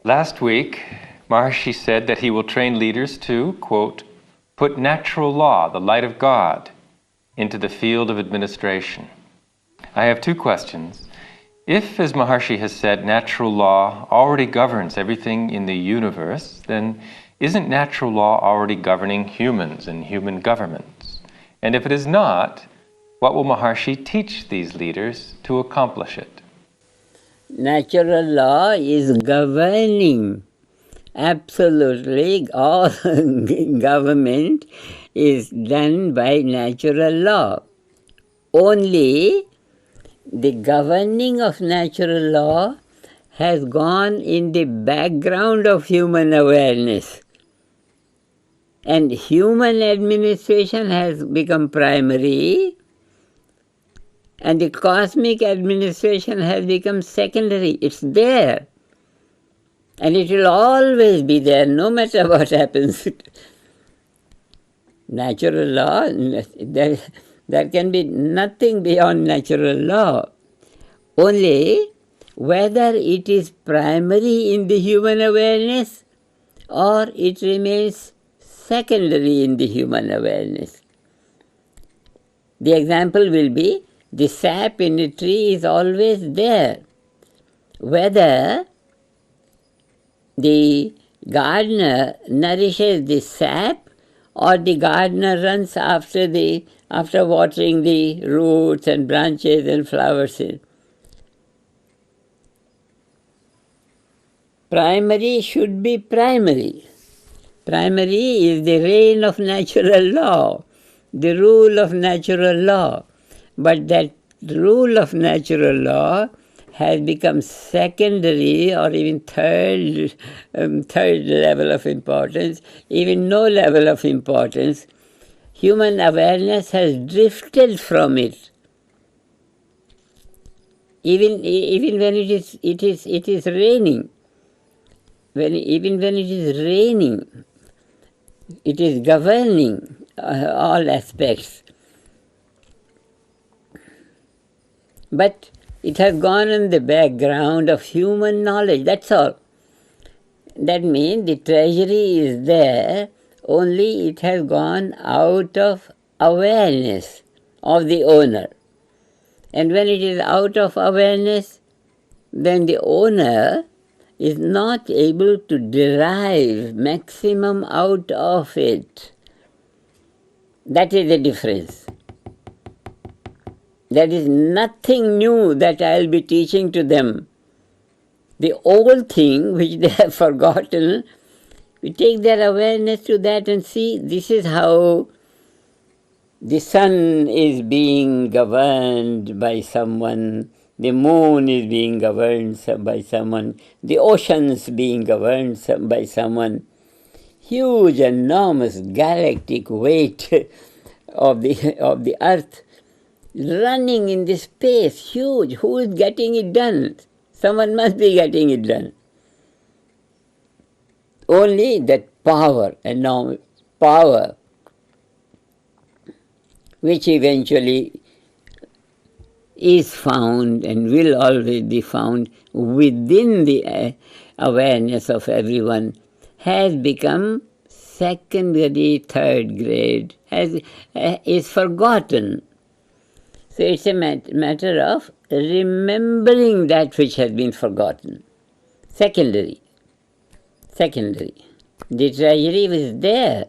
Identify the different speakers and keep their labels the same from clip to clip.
Speaker 1: Last week, Maharishi said that he will train leaders to, quote, put natural law, the light of God, into the field of administration. I have two questions. If, as Maharishi has said, natural law already governs everything in the universe, then isn't natural law already governing humans and human governments? And if it is not, what will Maharishi teach these leaders to accomplish it?
Speaker 2: Natural law is governing. Absolutely, all government is done by natural law. Only the governing of natural law has gone in the background of human awareness. And human administration has become primary, and the cosmic administration has become secondary. It's there. And it will always be there, no matter what happens. Natural law, there can be nothing beyond natural law. Only whether it is primary in the human awareness or it remains secondary in the human awareness. The example will be the sap in a tree is always there. Whether the gardener nourishes the sap or the gardener runs after watering the roots and branches and flowers. Primary should be primary. Primary is the reign of natural law, the rule of natural law. But that rule of natural law has become secondary or even third level of importance, even no level of importance. Human awareness has drifted from it. Even when it is raining. Even when it is raining, it is governing all aspects. But it has gone in the background of human knowledge, that's all. That means the treasury is there, only it has gone out of awareness of the owner. And when it is out of awareness, then the owner is not able to derive maximum out of it. That is the difference. There is nothing new that I will be teaching to them. The old thing which they have forgotten, we take their awareness to that and see this is how the sun is being governed by someone, the moon is being governed by someone, the oceans being governed by someone. Huge, enormous galactic weight of the earth running in this space, huge. Who is getting it done? Someone must be getting it done. Only that power, enormous power, which eventually is found and will always be found within the awareness of everyone, has become secondary, third grade, is forgotten. So it's a matter of remembering that which has been forgotten. Secondary. The treasury was there,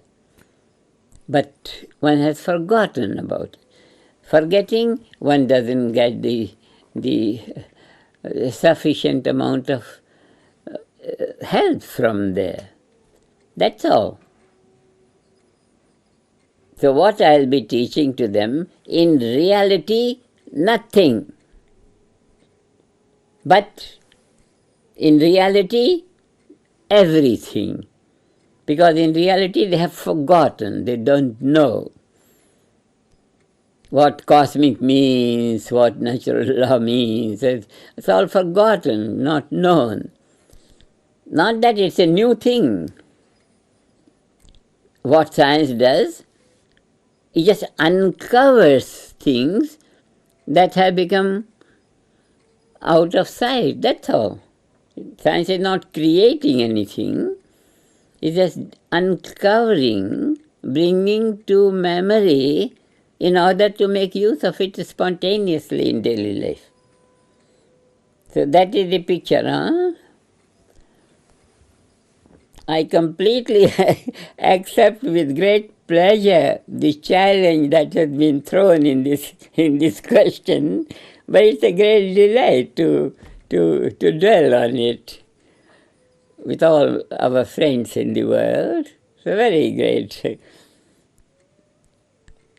Speaker 2: but one has forgotten about it. Forgetting, one doesn't get the sufficient amount of help from there. That's all. So what I'll be teaching to them, in reality, nothing. But in reality, everything. Because in reality they have forgotten, they don't know what cosmic means, what natural law means. It's all forgotten, not known. Not that it's a new thing. What science does, it just uncovers things that have become out of sight, that's all. Science is not creating anything, it's just uncovering, bringing to memory in order to make use of it spontaneously in daily life. So that is the picture, huh? I completely accept with great pleasure the challenge that has been thrown in this question, but it's a great delight to dwell on it with all our friends in the world. So very great.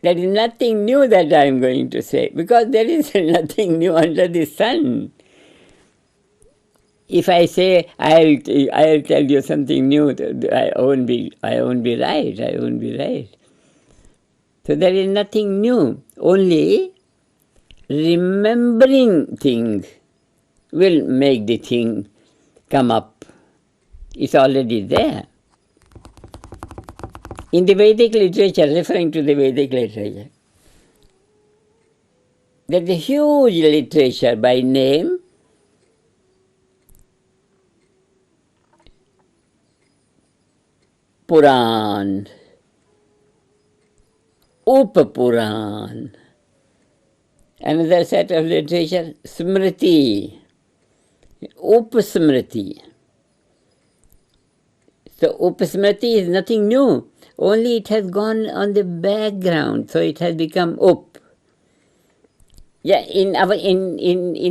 Speaker 2: There is nothing new that I am going to say, because there is nothing new under the sun. If I say I'll tell you something new, I won't be right. I won't be right. So there is nothing new. Only remembering things will make the thing come up. It's already there. In the Vedic literature, referring to the Vedic literature, there's a huge literature by name Puran, Upapuran, another set of literature, Smriti, Upasmriti. So Upasmriti is nothing new, only it has gone on the background, so it has become Up. Yeah, in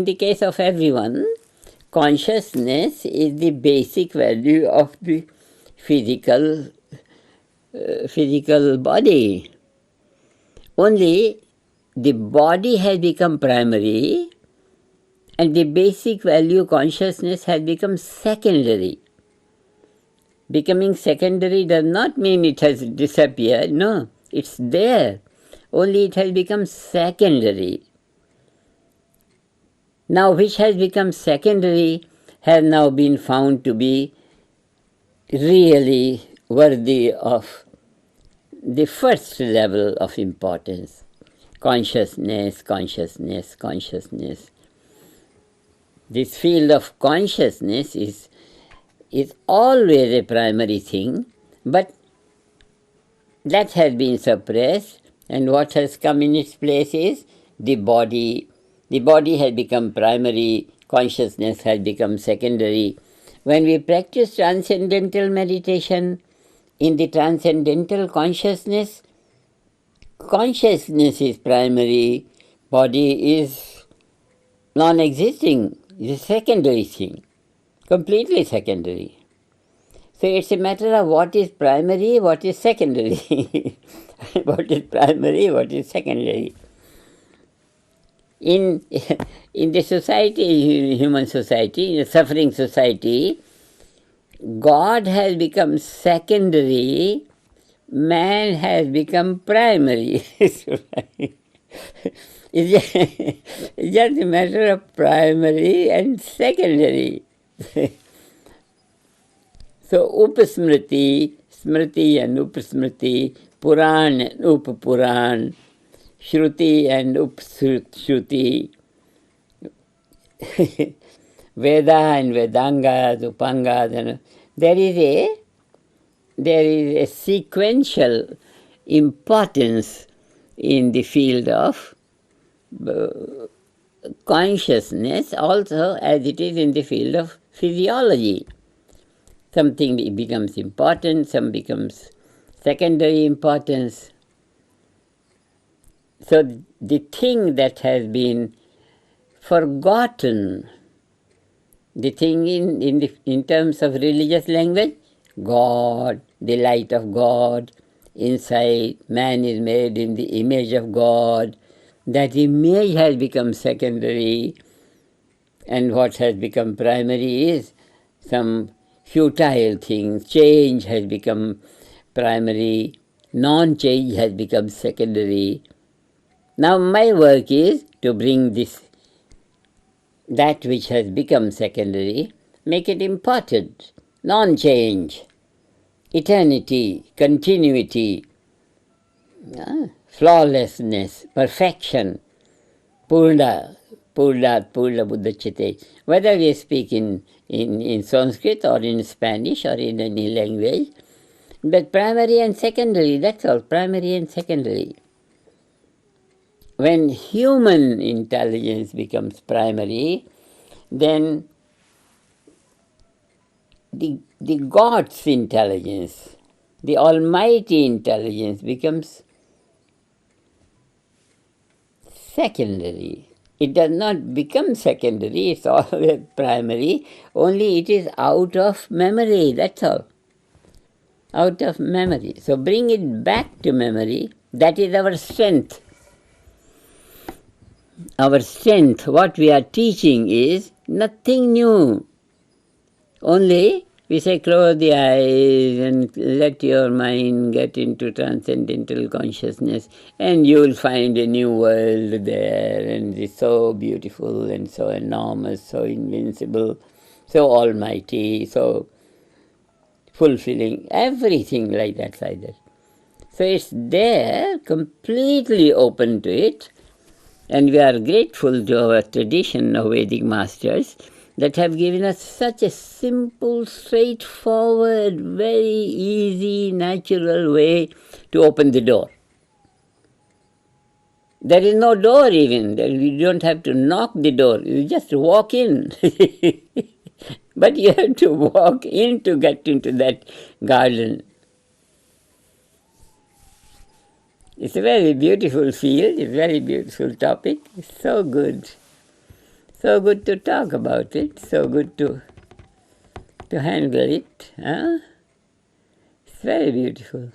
Speaker 2: the case of everyone, consciousness is the basic value of the physical body. Only the body has become primary and the basic value consciousness has become secondary. Becoming secondary does not mean it has disappeared. No, it's there. Only it has become secondary. Now, which has become secondary has now been found to be really worthy of the first level of importance. Consciousness, consciousness, consciousness. This field of consciousness is always a primary thing, but that has been suppressed, and what has come in its place is the body. The body has become primary, consciousness has become secondary. When we practice transcendental meditation, in the transcendental consciousness, consciousness is primary, body is non-existing, it's a secondary thing, completely secondary. So it's a matter of what is primary, what is secondary. What is primary, what is secondary. In the society, human society, in a suffering society, God has become secondary, man has become primary. It's just a matter of primary and secondary. So Upasmriti, Smriti and Upasmriti, Puran and Upapuran, Shruti and Upshruti, Veda and Vedangas, Upangas, and there is a sequential importance in the field of consciousness also as it is in the field of physiology. Something becomes important, some becomes secondary importance. So the thing that has been forgotten, the thing in terms of religious language, God, the light of God, inside, man is made in the image of God. That image has become secondary, and what has become primary is some futile thing. Change has become primary, non-change has become secondary. Now my work is to bring that which has become secondary, make it important. Non-change, eternity, continuity, flawlessness, perfection, purna buddhachite. Whether we speak in in Sanskrit or in Spanish or in any language. But primary and secondary, that's all, primary and secondary. When human intelligence becomes primary, then the God's intelligence, the almighty intelligence becomes secondary. It does not become secondary, it's always primary, only it is out of memory, that's all. Out of memory. So bring it back to memory, that is our strength. Our strength, what we are teaching is nothing new. Only we say close the eyes and let your mind get into transcendental consciousness and you will find a new world there, and it's so beautiful and so enormous, so invincible, so almighty, so fulfilling, everything like that, like that. So it's there, completely open to it, and we are grateful to our tradition of Vedic masters that have given us such a simple, straightforward, very easy, natural way to open the door. There is no door even. You don't have to knock the door. You just walk in. But you have to walk in to get into that garden. It's a very beautiful field, a very beautiful topic. It's so good. So good to talk about it, so good to handle it. Huh? It's very beautiful.